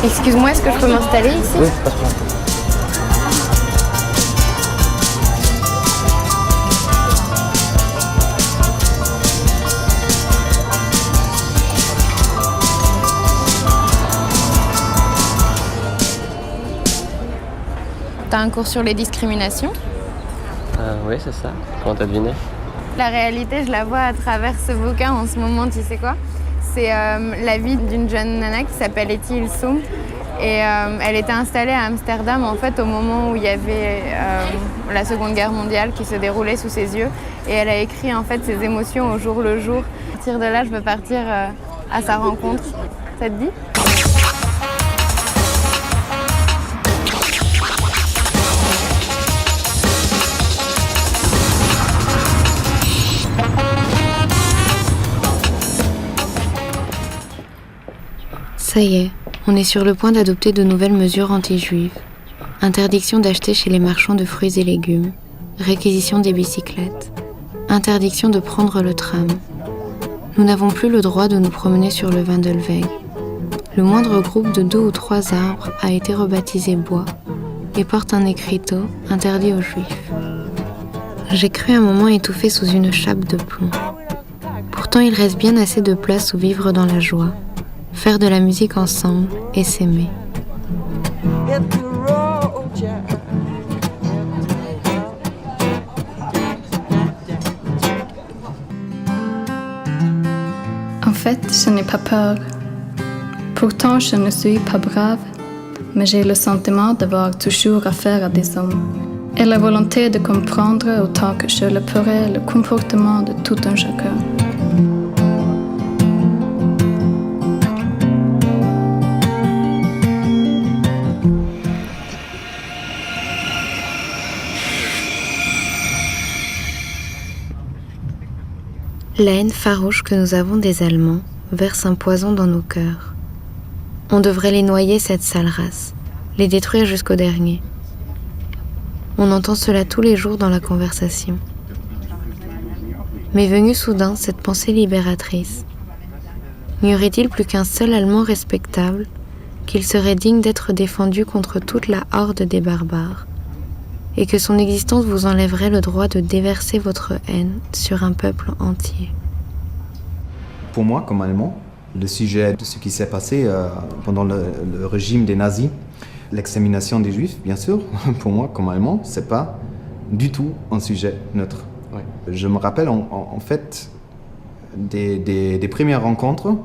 Excuse-moi, est-ce que je peux m'installer ici? Oui, pas de problème. T'as un cours sur les discriminations? Oui, c'est ça. Comment t'as deviné? La réalité, je la vois à travers ce bouquin en ce moment, tu sais quoi? C'est la vie d'une jeune nana qui s'appelle Etty Hillesum. Et elle était installée à Amsterdam en fait au moment où il y avait la Seconde Guerre mondiale qui se déroulait sous ses yeux. Et elle a écrit en fait ses émotions au jour le jour. À partir de là, je veux partir à sa rencontre. Ça te dit? Ça y est, on est sur le point d'adopter de nouvelles mesures anti-juives. Interdiction d'acheter chez les marchands de fruits et légumes, réquisition des bicyclettes, interdiction de prendre le tram. Nous n'avons plus le droit de nous promener sur le Wandelweg. Le moindre groupe de 2 ou 3 arbres a été rebaptisé bois et porte un écriteau interdit aux juifs. J'ai cru un moment étouffé sous une chape de plomb. Pourtant il reste bien assez de place où vivre dans la joie, faire de la musique ensemble et s'aimer. En fait, je n'ai pas peur. Pourtant, je ne suis pas brave, mais j'ai le sentiment d'avoir toujours affaire à des hommes et la volonté de comprendre autant que je le pourrais le comportement de tout un chacun. La haine farouche que nous avons des Allemands verse un poison dans nos cœurs. On devrait les noyer, cette sale race, les détruire jusqu'au dernier. On entend cela tous les jours dans la conversation. Mais venue soudain cette pensée libératrice, n'y aurait-il plus qu'un seul Allemand respectable, qu'il serait digne d'être défendu contre toute la horde des barbares, et que son existence vous enlèverait le droit de déverser votre haine sur un peuple entier. Pour moi, comme Allemand, le sujet de ce qui s'est passé pendant le régime des nazis, l'extermination des Juifs, bien sûr, pour moi, comme Allemand, c'est pas du tout un sujet neutre. Ouais. Je me rappelle en fait des premières rencontres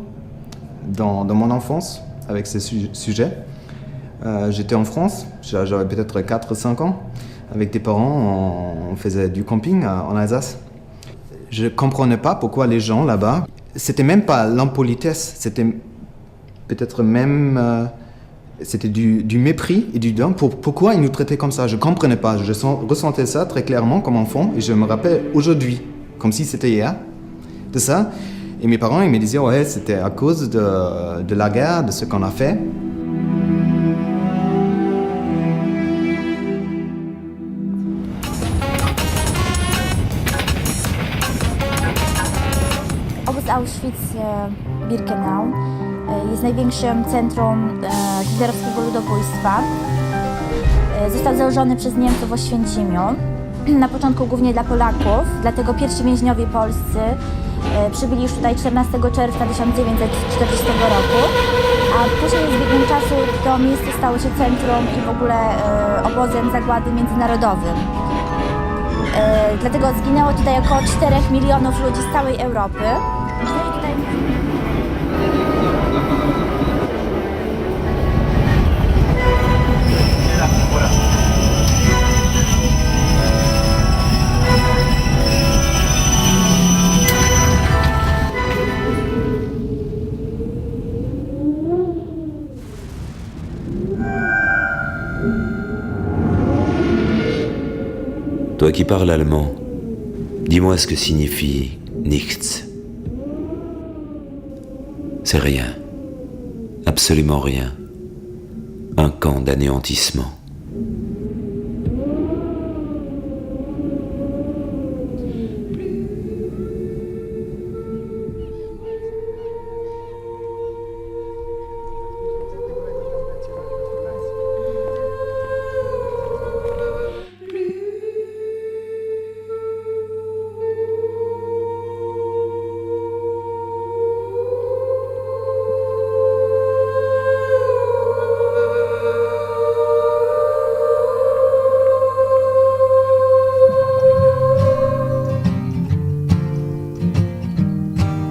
dans mon enfance avec ce sujet. J'étais en France, j'avais peut-être 4-5 ans. Avec des parents, on faisait du camping en Alsace. Je ne comprenais pas pourquoi les gens là-bas, c'était même pas l'impolitesse, c'était peut-être même c'était du mépris et du dédain. Pourquoi ils nous traitaient comme ça? Je ne comprenais pas. Je ressentais ça très clairement comme enfant et je me rappelle aujourd'hui, comme si c'était hier, de ça. Et mes parents, ils me disaient, ouais, c'était à cause de la guerre, de ce qu'on a fait. Auschwitz-Birkenau jest największym centrum hitlerowskiego ludobójstwa. Został założony przez Niemców w Oświęcimiu, na początku głównie dla Polaków, dlatego pierwsi więźniowie polscy przybyli już tutaj 14 czerwca 1940 roku, a później z biegiem czasu to miejsce stało się centrum i w ogóle obozem zagłady międzynarodowym. Dlatego zginęło tutaj około 4 milionów ludzi z całej Europy. Toi qui parles allemand, dis-moi ce que signifie nichts. C'est rien, absolument rien. Un camp d'anéantissement.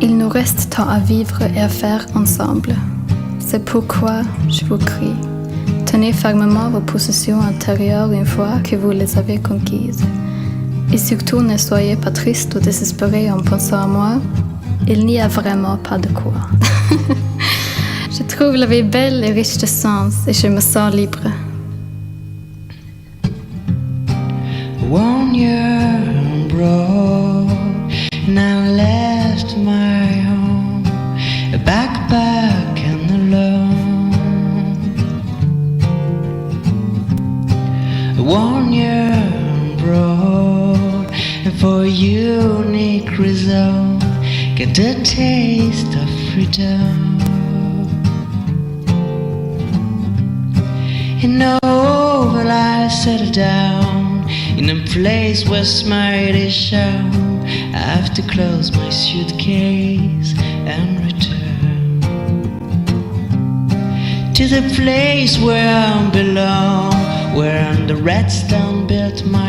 Il nous reste tant à vivre et à faire ensemble. C'est pourquoi je vous crie, tenez fermement vos possessions intérieures une fois que vous les avez conquises. Et surtout, ne soyez pas triste ou désespéré en pensant à moi. Il n'y a vraiment pas de quoi. Je trouve la vie belle et riche de sens et je me sens libre. 1 year abroad, and I left my home, a backpack and alone. 1 year abroad, and for a unique result, get a taste of freedom. In Oval I settled down, in a place where smile is shown. I have to close my suitcase and return to the place where I belong, where on the redstone built my